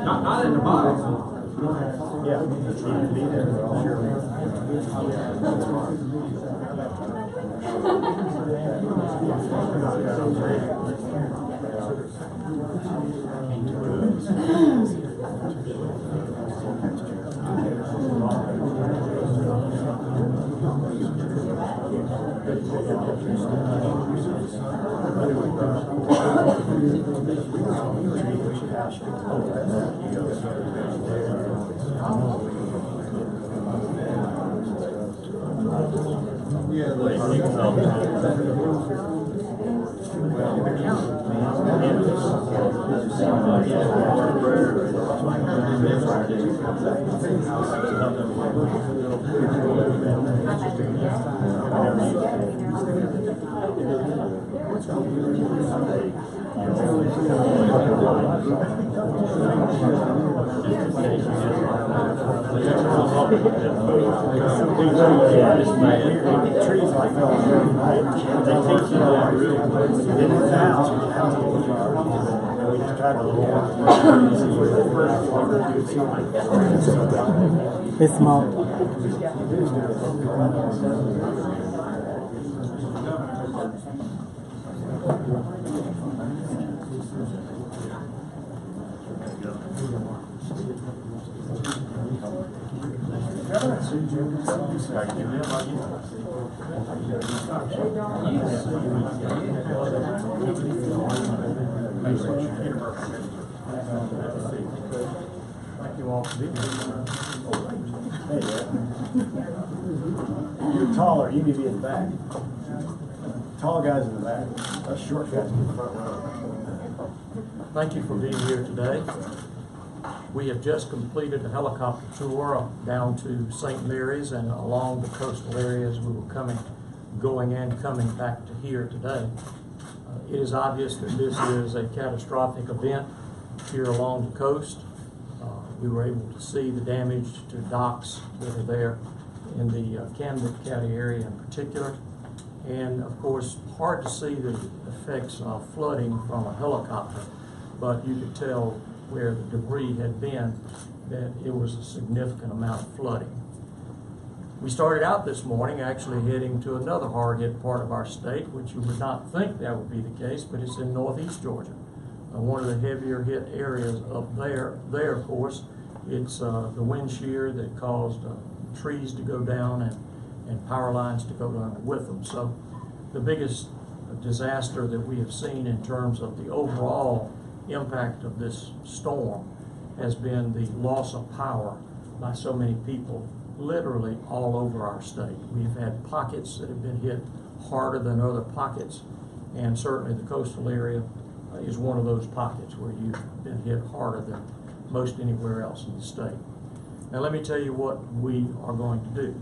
Not in the box. Yeah, you need to be there, but I'll sure. Trees like those, they teach you that in the house, we just try to It's small. Thank you all for being here. You're taller, you need to be in the back. Tall guys in the back. Us short guys in the front row. Thank you for being here today. We have just completed a helicopter tour down to St. Mary's and along the coastal areas. We were going and coming back to here today. It is obvious that this is a catastrophic event here along the coast. We were able to see the damage to docks that are there in the Glynn County area in particular. And of course, hard to see the effects of flooding from a helicopter, but you could tell where the debris had been that it was a significant amount of flooding. We started out this morning actually heading to another hard hit part of our state, which you would not think that would be the case, but it's in northeast Georgia. One of the heavier hit areas up there of course, it's the wind shear that caused trees to go down and power lines to go down with them. So the biggest disaster that we have seen in terms of the overall impact of this storm has been the loss of power by so many people literally all over our state. We've had pockets that have been hit harder than other pockets, and certainly the coastal area is one of those pockets where you've been hit harder than most anywhere else in the state. Now let me tell you what we are going to do.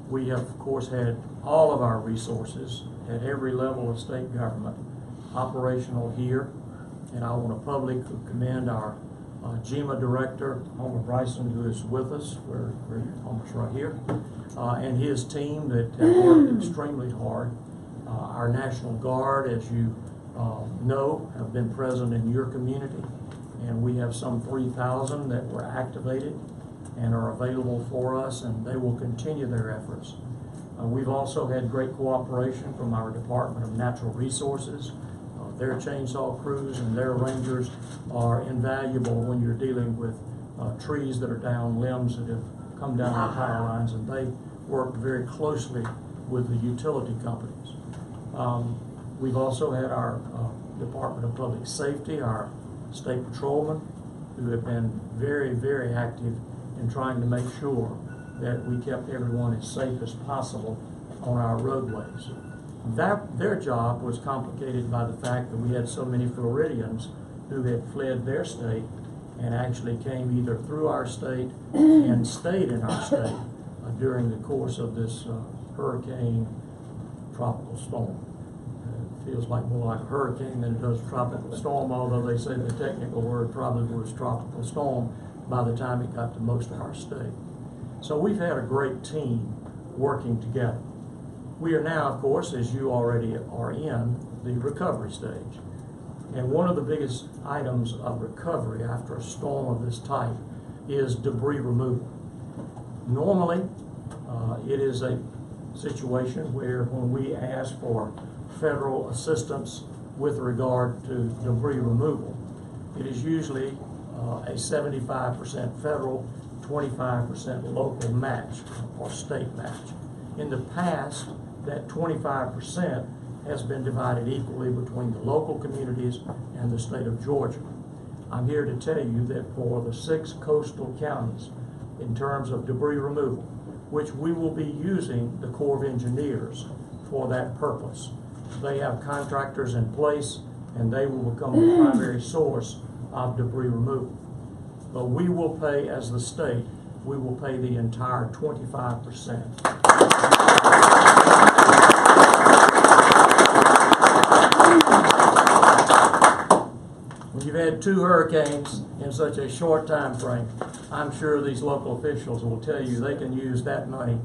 We have of course had all of our resources at every level of state government operational here, and I want to publicly commend our GEMA director, Homer Bryson, who is with us. Homer's right here, and his team that have worked extremely hard. Our National Guard, as you know, have been present in your community, and we have some 3,000 that were activated and are available for us, and they will continue their efforts. We've also had great cooperation from our Department of Natural Resources. Their chainsaw crews and their rangers are invaluable when you're dealing with trees that are down, limbs that have come down the power lines, and they work very closely with the utility companies. We've also had our Department of Public Safety, our state patrolmen, who have been very, very active in trying to make sure that we kept everyone as safe as possible on our roadways. Their job was complicated by the fact that we had so many Floridians who had fled their state and actually came either through our state and stayed in our state during the course of this hurricane tropical storm. It feels like more like a hurricane than it does a tropical storm, although they say the technical word probably was tropical storm by the time it got to most of our state. So we've had a great team working together. We are now, of course, as you already are in, the recovery stage. And one of the biggest items of recovery after a storm of this type is debris removal. Normally, it is a situation where when we ask for federal assistance with regard to debris removal, it is usually a 75% federal, 25% local match or state match. In the past, that 25% has been divided equally between the local communities and the state of Georgia. I'm here to tell you that for the 6 coastal counties, in terms of debris removal, which we will be using the Corps of Engineers for that purpose, they have contractors in place and they will become the primary source of debris removal. But we will pay, as the state, we will pay the entire 25%. When you've had 2 hurricanes in such a short time frame, I'm sure these local officials will tell you they can use that money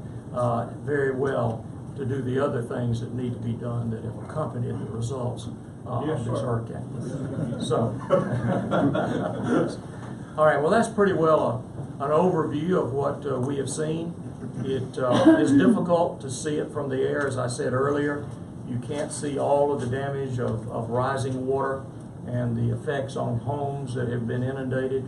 very well to do the other things that need to be done that have accompanied the results of this hurricane. So, all right, well, that's pretty well an overview of what we have seen. It is difficult to see it from the air, as I said earlier. You can't see all of the damage of rising water and the effects on homes that have been inundated.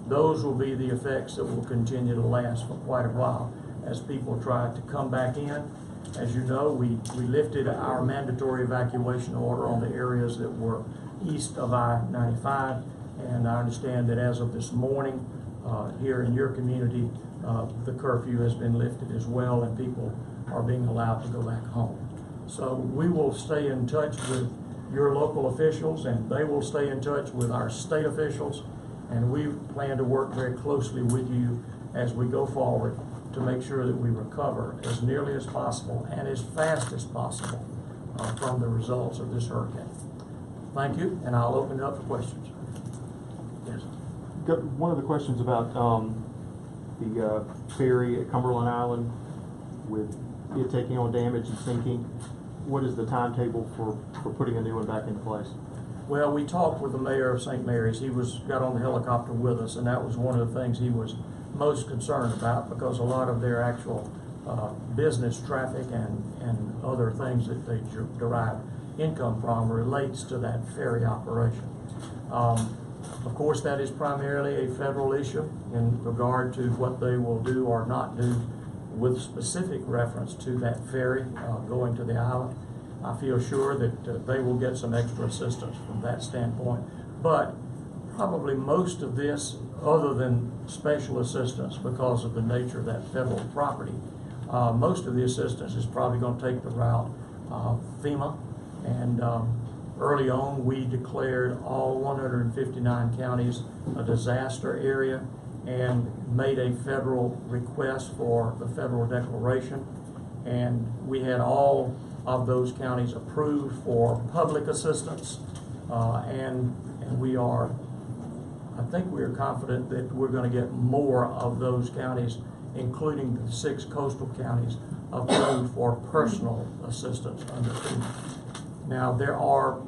Those will be the effects that will continue to last for quite a while as people try to come back in. As you know, we lifted our mandatory evacuation order on the areas that were east of I-95, and I understand that as of this morning, here in your community, the curfew has been lifted as well, and people are being allowed to go back home. So we will stay in touch with your local officials, and they will stay in touch with our state officials, and we plan to work very closely with you as we go forward to make sure that we recover as nearly as possible and as fast as possible from the results of this hurricane. Thank you, and I'll open it up for questions. Yes. Got one of the questions about the ferry at Cumberland Island, with it taking on damage and sinking. What is the timetable for putting a new one back into place? Well, we talked with the mayor of St. Mary's. He got on the helicopter with us, and that was one of the things he was most concerned about, because a lot of their actual business traffic and other things that they derive income from relates to that ferry operation. Of course, that is primarily a federal issue in regard to what they will do or not do with specific reference to that ferry going to the island. I feel sure that they will get some extra assistance from that standpoint, but probably most of this, other than special assistance because of the nature of that federal property, most of the assistance is probably going to take the route of FEMA. And early on, we declared all 159 counties a disaster area and made a federal request for the federal declaration. And we had all of those counties approved for public assistance. And we are, I think we are confident that we're going to get more of those counties, including the 6 coastal counties, approved for personal assistance under FEMA. Now, there are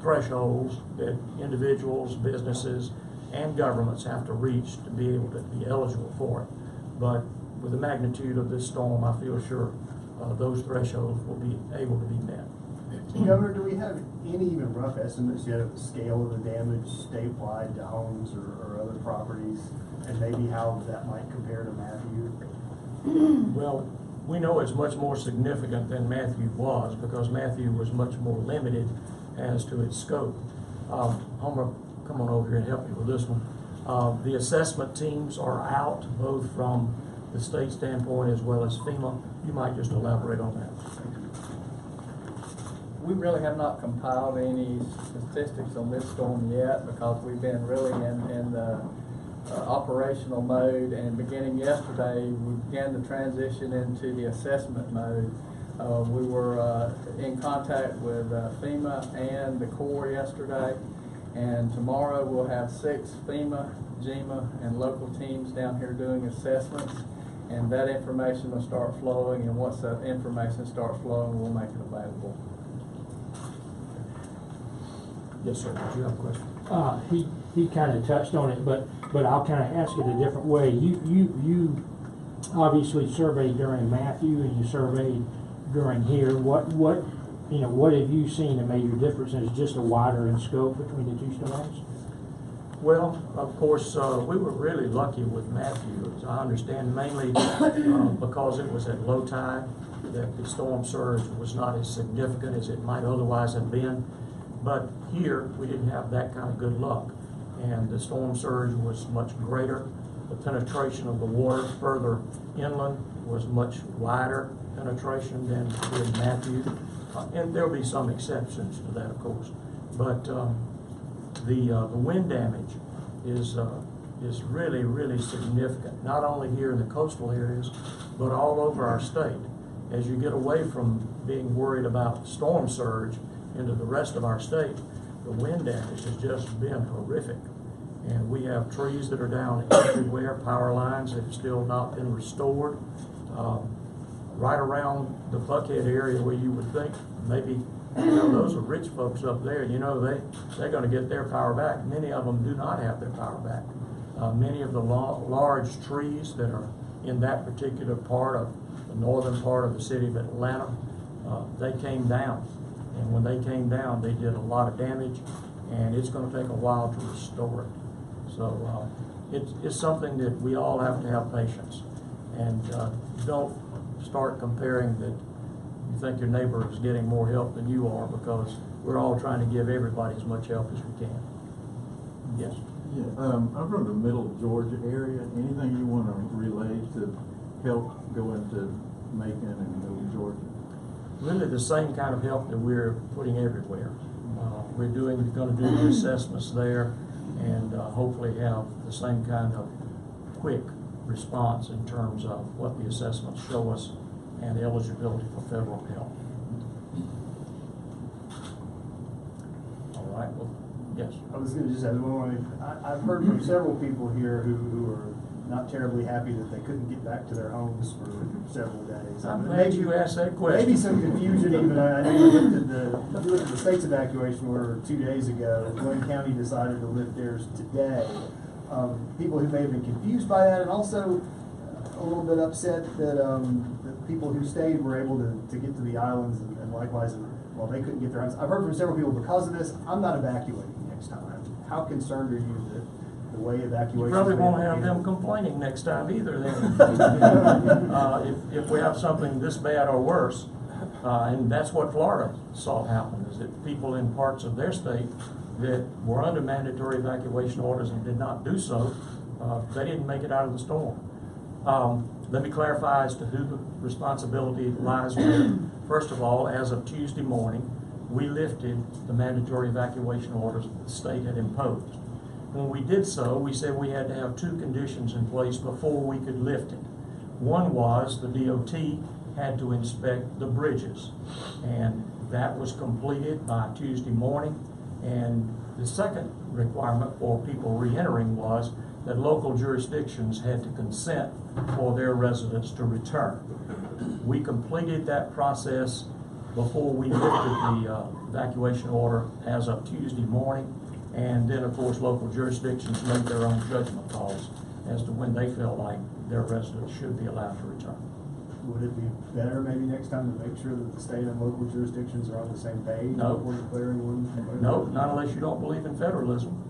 thresholds that individuals, businesses, and governments have to reach to be able to be eligible for it. But with the magnitude of this storm, I feel sure those thresholds will be able to be met. Governor, do we have any even rough estimates yet of the scale of the damage statewide to homes or other properties, and maybe how that might compare to Matthew? Well, we know it's much more significant than Matthew was, because Matthew was much more limited as to its scope. Homer, come on over here and help me with this one. The assessment teams are out, both from the state standpoint as well as FEMA. You might just elaborate on that. We really have not compiled any statistics on this storm yet, because we've been really in the operational mode, and beginning yesterday we began to transition into the assessment mode. We were in contact with FEMA and the Corps yesterday, and tomorrow we'll have 6 FEMA, GEMA, and local teams down here doing assessments, and that information will start flowing, and once that information starts flowing, we'll make it available. Yes, sir. Did you have a question? He kind of touched on it, but I'll kind of ask it a different way. You obviously surveyed during Matthew, and you surveyed during here. What have you seen a major difference? Is it just a wider in scope between the 2 storms? Well, of course, we were really lucky with Matthew, as I understand, mainly because it was at low tide, that the storm surge was not as significant as it might otherwise have been. But here, we didn't have that kind of good luck, and the storm surge was much greater. The penetration of the water further inland was much wider penetration than in Matthew, and there'll be some exceptions to that, of course. But the wind damage is really, really significant, not only here in the coastal areas, but all over our state. As you get away from being worried about storm surge into the rest of our state, the wind damage has just been horrific. And we have trees that are down everywhere, power lines that have still not been restored. Right around the Buckhead area where you would think maybe, those are rich folks up there, they're going to get their power back. Many of them do not have their power back. Many of the large trees that are in that particular part of the northern part of the city of Atlanta, they came down. And when they came down, they did a lot of damage, and it's going to take a while to restore it. So it's something that we all have to have patience, and don't start comparing that you think your neighbor is getting more help than you are, because we're all trying to give everybody as much help as we can. Yes. Yeah, I'm from the middle Georgia area. Anything you want to relay to help go into Macon and middle Georgia? Really the same kind of help that we're putting everywhere. We're going to do the assessments there, and hopefully have the same kind of quick response in terms of what the assessments show us and eligibility for federal help. All right, well, yes. I was going to just add one more thing. I've heard from several people here who are not terribly happy that they couldn't get back to their homes for several days. I'm glad you asked that question. Maybe some confusion even. I know you looked at the state's evacuation order 2 days ago. Glynn County decided to lift theirs today. People who may have been confused by that, and also a little bit upset that the people who stayed were able to get to the islands, and likewise, well, they couldn't get their islands. I've heard from several people, because of this, I'm not evacuating next time. How concerned are you that the way evacuation? You probably won't have them complaining next time either then. if we have something this bad or worse, and that's what Florida saw happen, is that people in parts of their state that were under mandatory evacuation orders and did not do so, they didn't make it out of the storm. Let me clarify as to who the responsibility lies with. First of all, as of Tuesday morning, we lifted the mandatory evacuation orders that the state had imposed. When we did so, we said we had to have 2 conditions in place before we could lift it. One was the DOT had to inspect the bridges, and that was completed by Tuesday morning. And the second requirement for people re-entering was that local jurisdictions had to consent for their residents to return. We completed that process before we lifted the evacuation order as of Tuesday morning, and then of course local jurisdictions made their own judgment calls as to when they felt like their residents should be allowed to return. Would it be better maybe next time to make sure that the state and local jurisdictions are on the same page No. before declaring one? No, not unless you don't believe in federalism.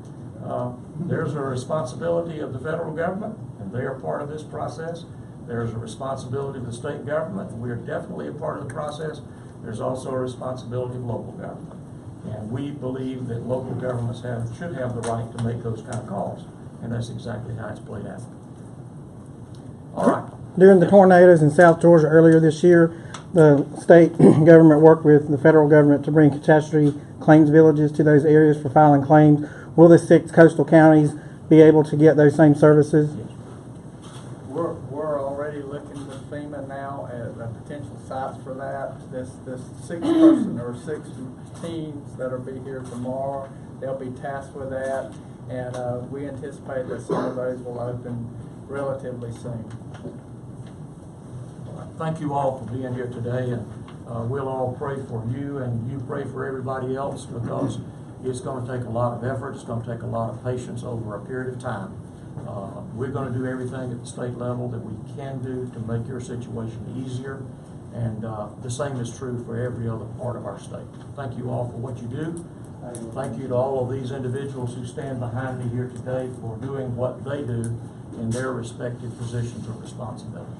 There's a responsibility of the federal government, and they are part of this process. There's a responsibility of the state government, and we are definitely a part of the process. There's also a responsibility of local government. And we believe that local governments should have the right to make those kind of calls, and that's exactly how it's played out. All right. During the tornadoes in South Georgia earlier this year, the state government worked with the federal government to bring catastrophe claims villages to those areas for filing claims. Will the 6 coastal counties be able to get those same services? Yes. We're already looking with FEMA now at potential sites for that. This 6-person or 6 teams that'll be here tomorrow, they'll be tasked with that, and we anticipate that some of those will open relatively soon. Thank you all for being here today, and we'll all pray for you, and you pray for everybody else, because it's going to take a lot of effort. It's going to take a lot of patience over a period of time. We're going to do everything at the state level that we can do to make your situation easier, And the same is true for every other part of our state. Thank you all for what you do. Thank you to all of these individuals who stand behind me here today for doing what they do in their respective positions of responsibility.